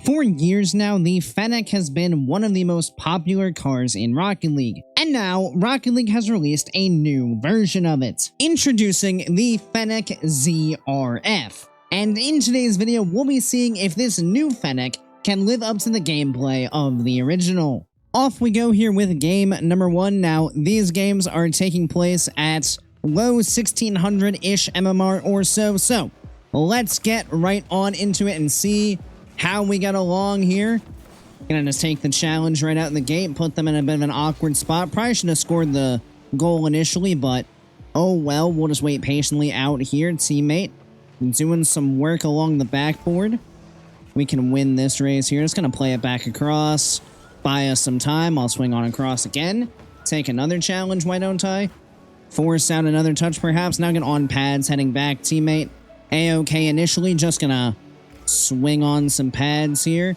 For years now, the Fennec has been one of the most popular cars in Rocket League, and now Rocket League has released a new version of it, introducing the Fennec ZR-F. And in today's video, we'll be seeing if this new Fennec can live up to the gameplay of the original. Off we go here with game number 1. Now, these games are taking place at low 1600-ish MMR or so let's get right on into it and see how we got along here. Gonna just take the challenge right out in the gate, put them in a bit of an awkward spot. Probably should have scored the goal initially, but oh well, we'll just wait patiently out here. Teammate doing some work along the backboard. We can win this race here. Just gonna play it back across, buy us some time. I'll swing on across again, take another challenge, why don't I? Force out another touch perhaps. Now get on pads, heading back. Teammate A-okay initially, just gonna swing on some pads here.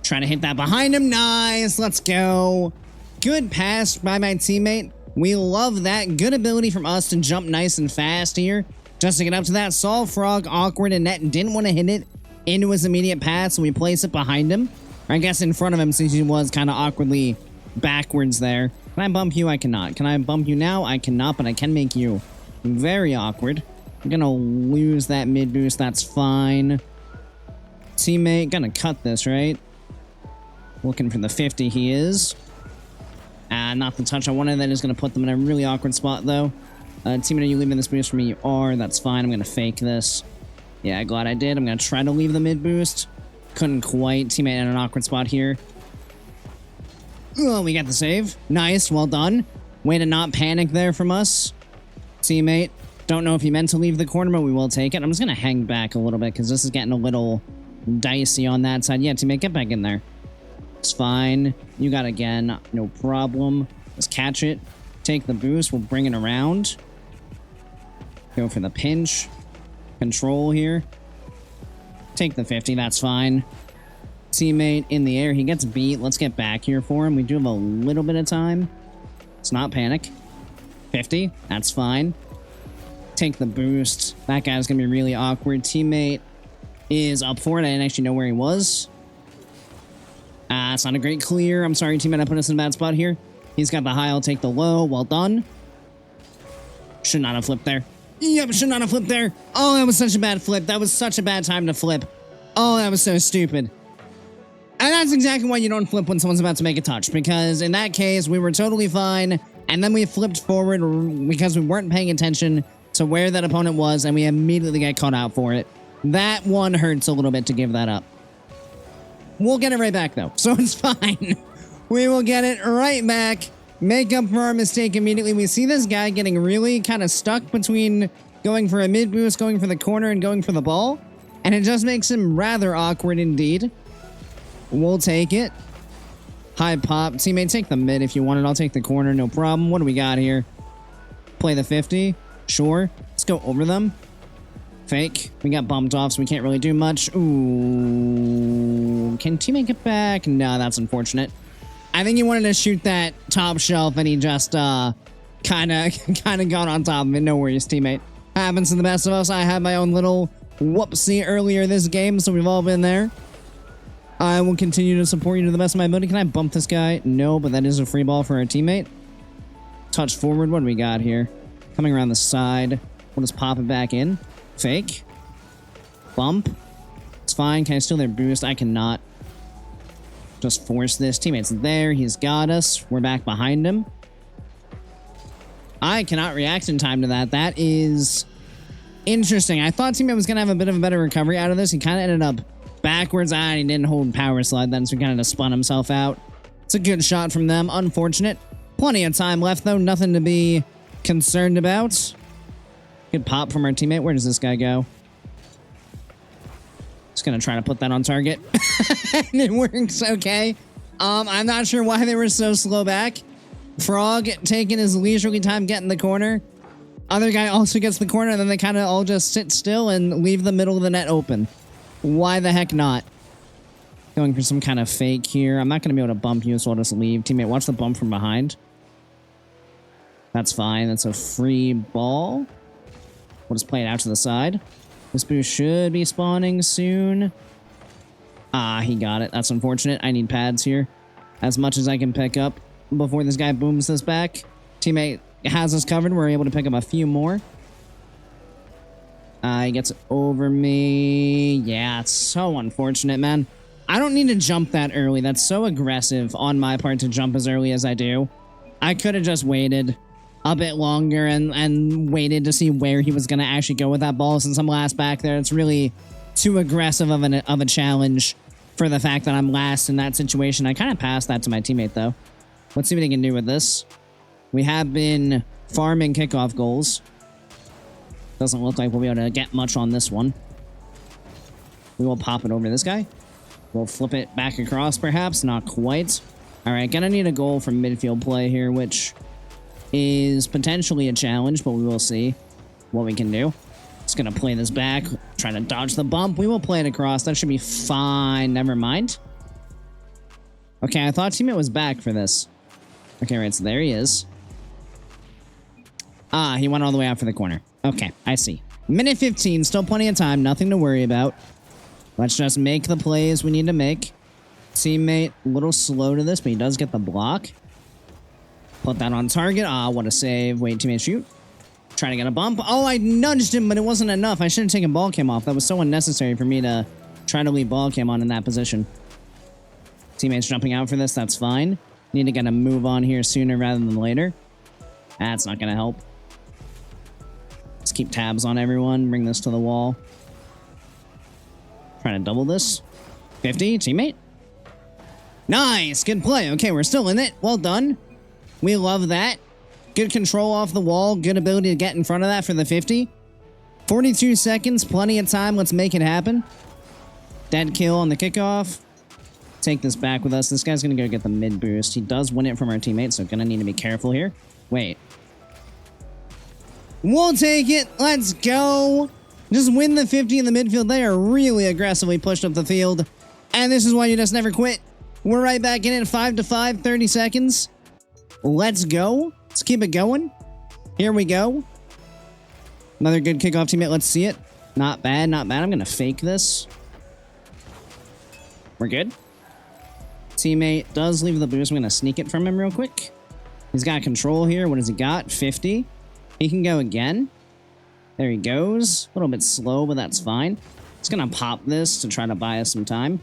Trying to hit that behind him. Nice, let's go. Good pass by my teammate. We love that. Good ability from us to jump nice and fast here, just to get up to that. Saw Frog awkward in net and didn't want to hit it into his immediate path, so we place it behind him. Or I guess in front of him, since he was kind of awkwardly backwards there. Can I bump you? I cannot. Can I bump you now? I cannot, but I can make you very awkward. I'm gonna lose that mid boost. That's fine. Teammate, gonna cut this, right? Looking for the 50, he is. Not the touch I wanted. That is gonna put them in a really awkward spot, though. Teammate, are you leaving this boost for me? You are. That's fine. I'm gonna fake this. Yeah, glad I did. I'm gonna try to leave the mid boost. Couldn't quite. Teammate in an awkward spot here. Oh, we got the save. Nice, well done. Way to not panic there from us. Teammate, don't know if you meant to leave the corner, but we will take it. I'm just gonna hang back a little bit, because this is getting a little dicey on that side. Yeah, teammate, get back in there. It's fine. You got again. No problem. Let's catch it. Take the boost. We'll bring it around. Go for the pinch. Control here. Take the 50. That's fine. Teammate in the air. He gets beat. Let's get back here for him. We do have a little bit of time. Let's not panic. 50. That's fine. Take the boost. That guy's going to be really awkward. Teammate is up for it. I didn't actually know where he was. It's not a great clear. I'm sorry, teammate. I put us in a bad spot here. He's got the high. I'll take the low. Well done. Should not have flipped there. Yep, should not have flipped there. Oh, that was such a bad flip. That was such a bad time to flip. Oh, that was so stupid. And that's exactly why you don't flip when someone's about to make a touch, because in that case, we were totally fine, and then we flipped forward because we weren't paying attention to where that opponent was, and we immediately got caught out for it. That one hurts a little bit to give that up. We'll get it right back, though, so it's fine. We will get it right back. Make up for our mistake immediately. We see this guy getting really kind of stuck between going for a mid boost, going for the corner, and going for the ball, and it just makes him rather awkward indeed. We'll take it. High pop. Teammate, take the mid if you want it. I'll take the corner, no problem. What do we got here? Play the 50. Sure. Let's go over them. Fake. We got bumped off, so we can't really do much. Ooh. Can teammate get back? No, that's unfortunate. I think he wanted to shoot that top shelf, and he just kind of got on top of it. No worries, teammate. Happens to the best of us. I had my own little whoopsie earlier this game, so we've all been there. I will continue to support you to the best of my ability. Can I bump this guy? No, but that is a free ball for our teammate. Touch forward. What do we got here? Coming around the side. We'll just pop it back in. Fake. Bump. It's fine. Can I steal their boost? I cannot. Just force this. Teammate's there. He's got us. We're back behind him. I cannot react in time to that. That is interesting. I thought teammate was going to have a bit of a better recovery out of this. He kind of ended up backwards. He didn't hold power slide then, so he kind of just spun himself out. It's a good shot from them. Unfortunate. Plenty of time left, though. Nothing to be concerned about. Good pop from our teammate. Where does this guy go? Just gonna try to put that on target. And it works okay. I'm not sure why they were so slow back. Frog taking his leisurely time getting the corner. Other guy also gets the corner, and then they kind of all just sit still and leave the middle of the net open. Why the heck not? Going for some kind of fake here. I'm not going to be able to bump you, so I'll just leave. Teammate, watch the bump from behind. That's fine. That's a free ball. We'll just play it out to the side. This boost should be spawning soon. Ah, he got it. That's unfortunate. I need pads here. As much as I can pick up before this guy booms this back. Teammate has us covered. We're able to pick up a few more. He gets over me. Yeah, it's so unfortunate, man. I don't need to jump that early. That's so aggressive on my part to jump as early as I do. I could have just waited a bit longer and waited to see where he was going to actually go with that ball. Since I'm last back there, it's really too aggressive of a challenge for the fact that I'm last in that situation. I kind of passed that to my teammate, though. Let's see what he can do with this. We have been farming kickoff goals. Doesn't look like we'll be able to get much on this one. We will pop it over this guy. We'll flip it back across, perhaps. Not quite. All right, gonna need a goal from midfield play here, which is potentially a challenge, but we will see what we can do. Just gonna play this back, try to dodge the bump. We will play it across. That should be fine. Never mind. Okay, I thought teammate was back for this. Okay, right, so there he is. Ah, he went all the way out for the corner. Okay, I see. Minute 15, still plenty of time. Nothing to worry about. Let's just make the plays we need to make. Teammate, a little slow to this, but he does get the block. Put that on target. Ah, what a save. Wait, teammate, shoot. Trying to get a bump. Oh, I nudged him, but it wasn't enough. I should have taken ball cam off. That was so unnecessary for me to try to leave ball cam on in that position. Teammates jumping out for this. That's fine. Need to get a move on here sooner rather than later. That's not going to help. Let's keep tabs on everyone. Bring this to the wall. Trying to double this. 50, teammate. Nice, good play. Okay, we're still in it. Well done. We love that. Good control off the wall. Good ability to get in front of that for the 50. 42 seconds, plenty of time. Let's make it happen. Dead kill on the kickoff. Take this back with us. This guy's going to go get the mid boost. He does win it from our teammate, so going to need to be careful here. Wait. We'll take it. Let's go. Just win the 50 in the midfield. They are really aggressively pushed up the field. And this is why you just never quit. We're right back in it. 5-5, 30 seconds. Let's go. Let's keep it going. Here we go. Another good kickoff teammate. Let's see it. Not bad, not bad. I'm going to fake this. We're good. Teammate does leave the boost. I'm going to sneak it from him real quick. He's got control here. What has he got? 50. He can go again. There he goes. A little bit slow, but that's fine. Just going to pop this to try to buy us some time.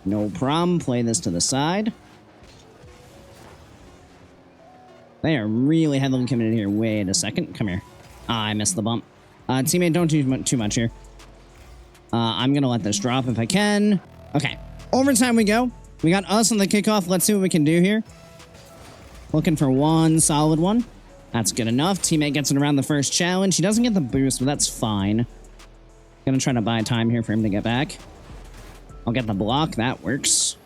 No problem. Play this to the side. They are really heavily committed here. Wait a second. Come here. Ah, I missed the bump. Teammate, don't do too much here. I'm going to let this drop if I can. Okay. Overtime we go. We got us on the kickoff. Let's see what we can do here. Looking for one solid one. That's good enough. Teammate gets it around the first challenge. He doesn't get the boost, but that's fine. Gonna try to buy time here for him to get back. I'll get the block. That works.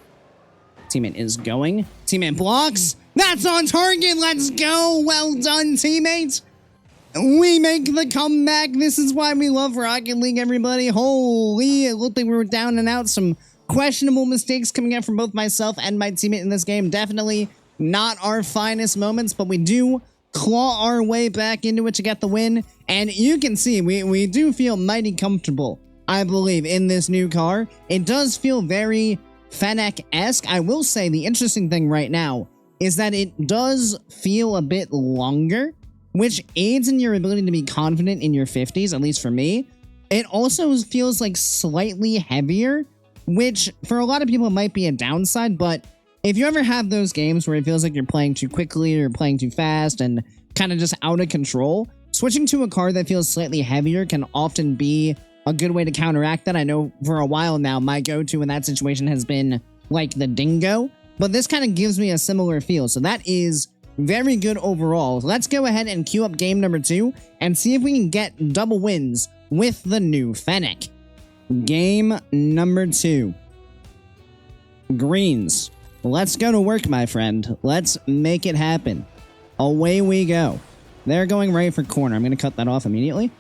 Teammate is going. Teammate blocks. That's on target. Let's go. Well done, teammate. We make the comeback. This is why we love Rocket League, everybody. Holy, it looked like we were down and out. Some questionable mistakes coming out from both myself and my teammate in this game. Definitely not our finest moments, but we do claw our way back into it to get the win. And you can see we do feel mighty comfortable, I believe, in this new car. It does feel very Fennec-esque. I will say the interesting thing right now is that it does feel a bit longer, which aids in your ability to be confident in your 50s, at least for me. It also feels like slightly heavier, which for a lot of people might be a downside, but if you ever have those games where it feels like you're playing too quickly or playing too fast and kind of just out of control, switching to a car that feels slightly heavier can often be a good way to counteract that. I know for a while now, my go-to in that situation has been like the Dingo, but this kind of gives me a similar feel. So that is very good overall. Let's go ahead and queue up game number 2 and see if we can get double wins with the new Fennec. Game number 2. Greens. Let's go to work, my friend. Let's make it happen. Away we go. They're going right for corner. I'm going to cut that off immediately.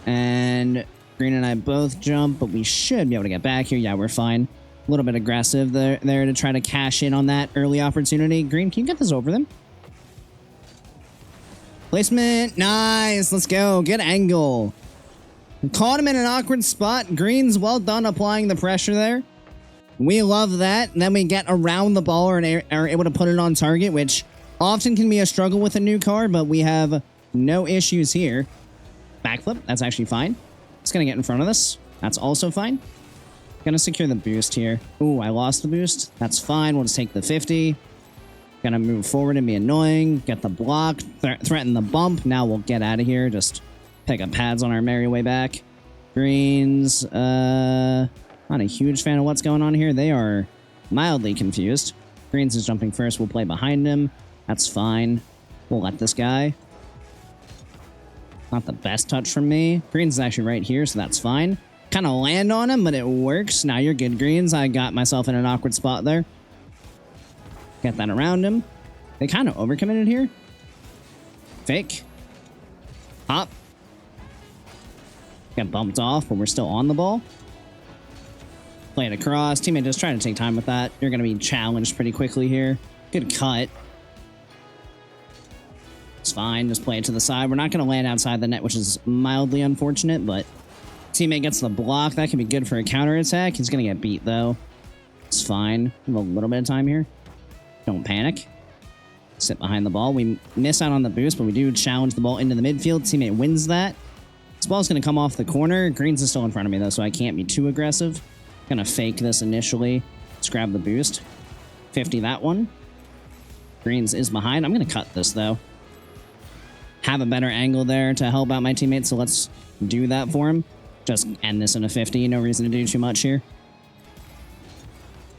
And Green and I both jump, but we should be able to get back here. Yeah, we're fine. A little bit aggressive there to try to cash in on that early opportunity. Green, can you get this over them? Placement. Nice. Let's go. Good angle. Caught him in an awkward spot. Green's well done applying the pressure there. We love that. And then we get around the ball and are able to put it on target, which often can be a struggle with a new car, but we have no issues here. Backflip, that's actually fine. It's going to get in front of us. That's also fine. Going to secure the boost here. Ooh, I lost the boost. That's fine. We'll just take the 50. Going to move forward and be annoying. Get the block. Threaten the bump. Now we'll get out of here. Just pick up pads on our merry way back. Greens, not a huge fan of what's going on here. They are mildly confused. Greens is jumping first. We'll play behind him. That's fine. We'll let this guy. Not the best touch from me. Greens is actually right here, so that's fine. Kind of land on him, but it works. Now you're good, Greens. I got myself in an awkward spot there. Get that around him. They kind of overcommitted here. Fake. Hop. Get bumped off, but we're still on the ball. Play it across. Teammate just trying to take time with that. You're going to be challenged pretty quickly here. Good cut. It's fine. Just play it to the side. We're not going to land outside the net, which is mildly unfortunate, but teammate gets the block. That can be good for a counterattack. He's going to get beat, though. It's fine. We have a little bit of time here. Don't panic. Sit behind the ball. We miss out on the boost, but we do challenge the ball into the midfield. Teammate wins that. This ball's going to come off the corner. Greens is still in front of me, though, so I can't be too aggressive. Going to fake this initially. Let's grab the boost. 50 that one. Greens is behind. I'm going to cut this, though. Have a better angle there to help out my teammates, so let's do that for him. Just end this in a 50. No reason to do too much here.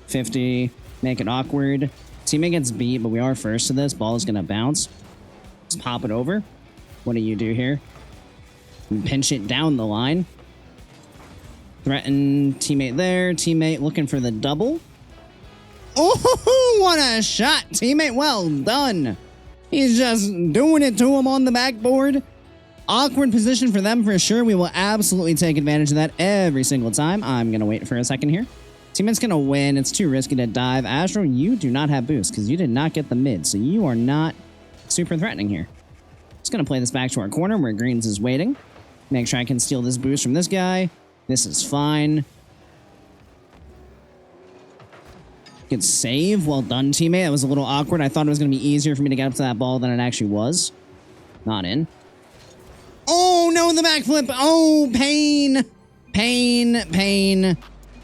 50. Make it awkward. Teammate gets beat, but we are first to this. Ball is going to bounce. Let's pop it over. What do you do here? Pinch it down the line. Threaten teammate there. Teammate looking for the double. Oh, what a shot. Teammate, well done. He's just doing it to him on the backboard. Awkward position for them for sure. We will absolutely take advantage of that every single time. I'm going to wait for a second here. Teammate's going to win. It's too risky to dive. Astro, you do not have boost because you did not get the mid, so you are not super threatening here. Just going to play this back to our corner where Greens is waiting. Make sure I can steal this boost from this guy. This is fine. Good save. Well done, teammate. That was a little awkward. I thought it was going to be easier for me to get up to that ball than it actually was. Not in. Oh, no, the backflip. Oh, pain. Pain, pain.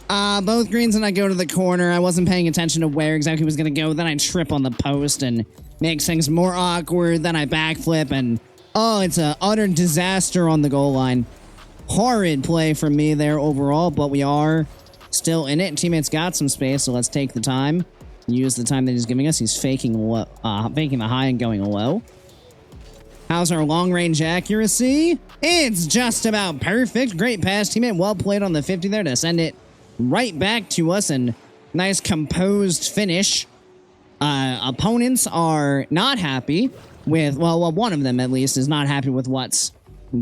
Both Greens and I go to the corner. I wasn't paying attention to where exactly he was going to go. Then I trip on the post and makes things more awkward. Then I backflip and... oh, it's an utter disaster on the goal line. Horrid play from me there overall, but we are still in it. Teammates got some space, so let's take the time. Use the time that he's giving us. He's faking the high and going low. How's our long-range accuracy? It's just about perfect. Great pass, teammate. Well played on the 50 there to send it right back to us, and nice composed finish. Opponents are not happy with, well, one of them at least is not happy with what's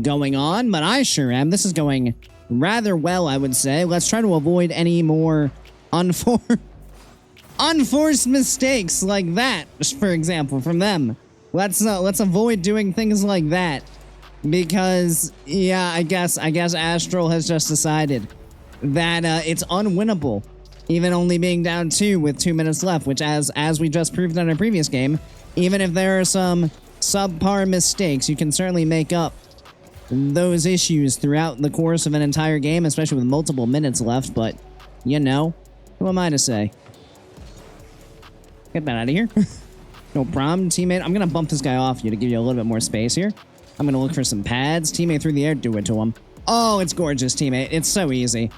going on, but I sure am. This is going rather well, I would say. Let's try to avoid any more unforced mistakes like that, for example, from them. Let's avoid doing things like that because, yeah, I guess Astral has just decided that it's unwinnable, even only being down 2 with 2 minutes left, which as we just proved in our previous game, even if there are some subpar mistakes, you can certainly make up those issues throughout the course of an entire game, especially with multiple minutes left, but, you know, who am I to say? Get that out of here. No problem, teammate. I'm going to bump this guy off you to give you a little bit more space here. I'm going to look for some pads. Teammate through the air, do it to him. Oh, it's gorgeous, teammate. It's so easy.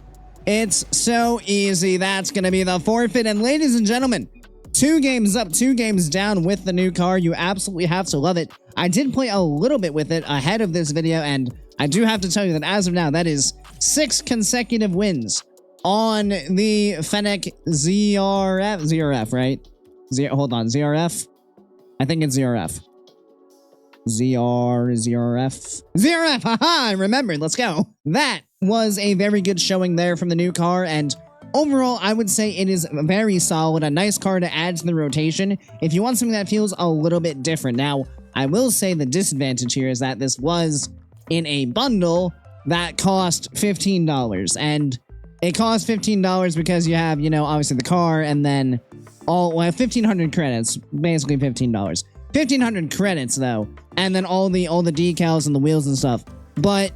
It's so easy. That's going to be the forfeit. And ladies and gentlemen, 2 games up, 2 games down with the new car. You absolutely have to love it. I did play a little bit with it ahead of this video, and I do have to tell you that as of now, that is 6 consecutive wins on the Fennec ZR-F, right? Hold on, ZR-F? I think it's ZR-F. ZR-F, haha, I remembered, let's go. That was a very good showing there from the new car, and overall, I would say it is very solid, a nice car to add to the rotation if you want something that feels a little bit different. Now, I will say the disadvantage here is that this was in a bundle that cost $15. And it costs $15 because you have, you know, obviously the car and then 1,500 credits, basically $15. 1,500 credits though, and then all the decals and the wheels and stuff. But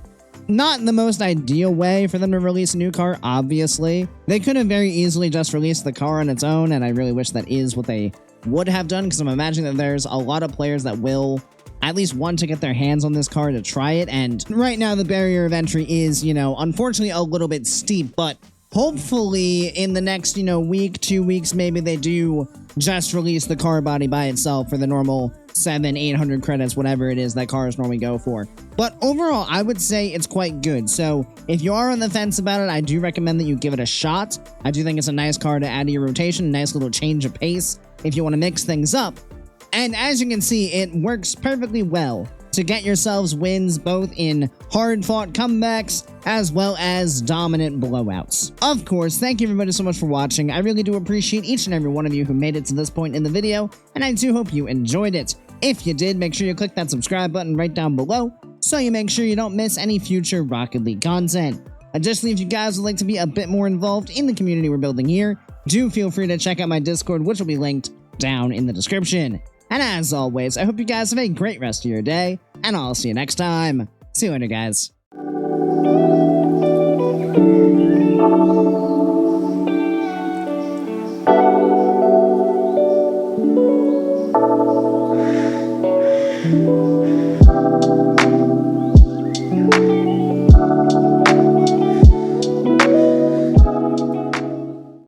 not the most ideal way for them to release a new car, obviously. They could have very easily just released the car on its own, and I really wish that is what they would have done, because I'm imagining that there's a lot of players that will at least want to get their hands on this car to try it, and right now the barrier of entry is, you know, unfortunately a little bit steep, but hopefully in the next, you know, week, 2 weeks, maybe they do just release the car body by itself for the normal 700-800 credits, whatever it is that cars normally go for. But overall, I would say it's quite good. So if you are on the fence about it, I do recommend that you give it a shot. I do think it's a nice car to add to your rotation, a nice little change of pace if you want to mix things up. And as you can see, it works perfectly well to get yourselves wins both in hard-fought comebacks as well as dominant blowouts. Of course, thank you everybody so much for watching. I really do appreciate each and every one of you who made it to this point in the video, and I do hope you enjoyed it. If you did, make sure you click that subscribe button right down below so you make sure you don't miss any future Rocket League content. Additionally, if you guys would like to be a bit more involved in the community we're building here, do feel free to check out my Discord, which will be linked down in the description. And as always, I hope you guys have a great rest of your day, and I'll see you next time. See you later, guys.